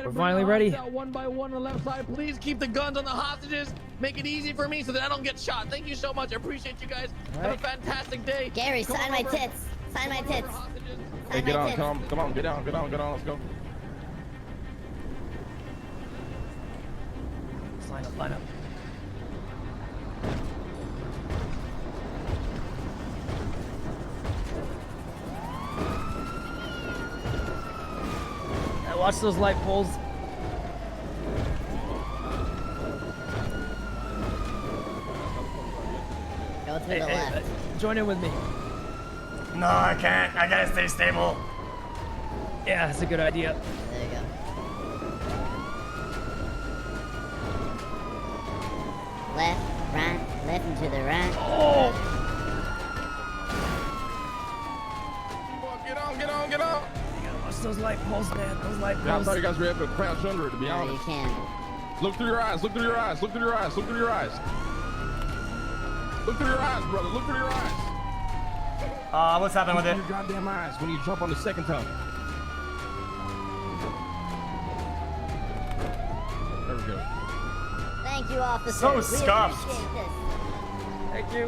We're finally ready. One by one on the left side. Please keep the guns on the hostages. Make it easy for me so that I don't get shot. Thank you so much. I appreciate you guys. Have a fantastic day. Gary, sign my tits. Sign my tits. Hey, get on, come on, get down, let's go. Line up, line up. Watch those light poles. Go through the left. Join in with me. No, I can't. I gotta stay stable. Yeah, that's a good idea. There you go. Left, right, left and to the right. Oh! Get on. Watch those light poles, man. Those light poles. Yeah, I thought you guys were able to crouch under it, to be No, honest. you can't. Look through your eyes, look through your eyes, look through your eyes, look through your eyes. Look through your eyes, brother, look through your eyes. What's happening with it? Your goddamn eyes when you jump on the second time. There we go. Thank you, officer. So We scuffed. appreciate this. Thank you.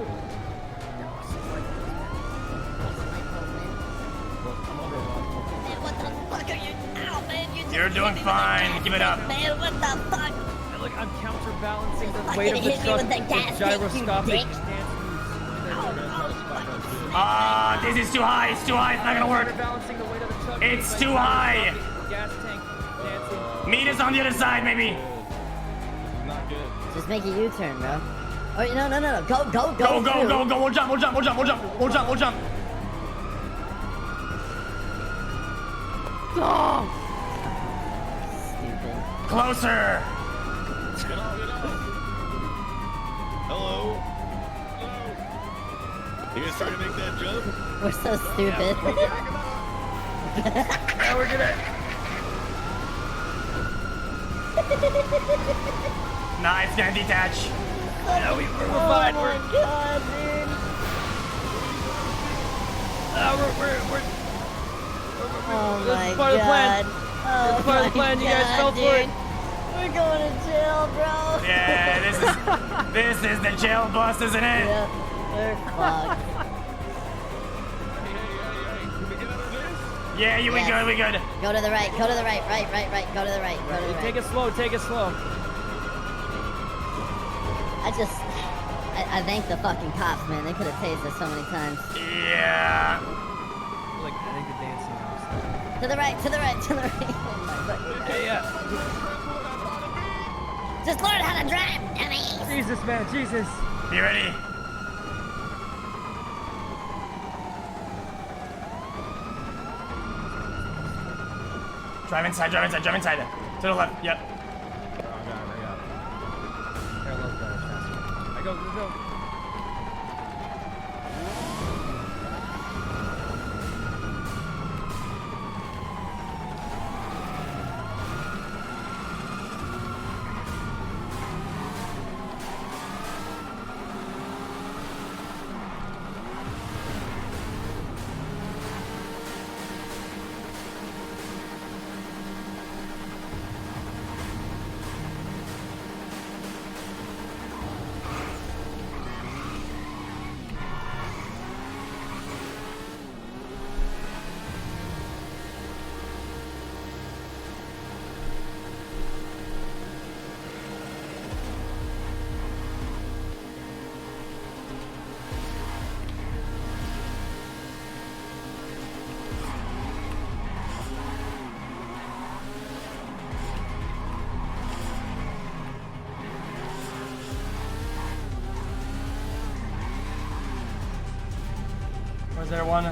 Man, what the fuck are you? Ow, man, You're doing fine. Keep it up. Man, what the fuck? Look, I'm counterbalancing the Fucking weight of the hit me truck with the gas tank, you gyroscopic dick. stance This is too high. It's too high. It's not gonna work. Counterbalancing the weight of the truck. It's too high. Gas tank dancing. Meet us on the other side, maybe. Not good. Just make a U-turn, bro. Oh, no. Go Go. We'll jump. Oh! Stupid. Closer. Get on. Hello. You guys trying to make that jump? We're so stupid. Now we're gonna... Nah, it's gonna detach. Yeah, we're fine. Oh my god, dude. We're Oh this my is part of the plan. god. Oh This is part of the plan. You guys fell for it. We're going to jail, bro. Yeah, this is the jail bus, isn't it? Yeah, we're fucked. Yeah, we good. Go to the right, right. Go to the right. Go to the right. Take it slow. I thank the fucking cops, man. They could have tased us so many times. Yeah. Like, I think the dancing house. To the right. Oh my fucking god. Yeah. Just learn how to drive, dummies. Jesus, man. Jesus. You ready? Drive inside. To the left. Yep. I got it. Parallel drive faster. I go. Was there one?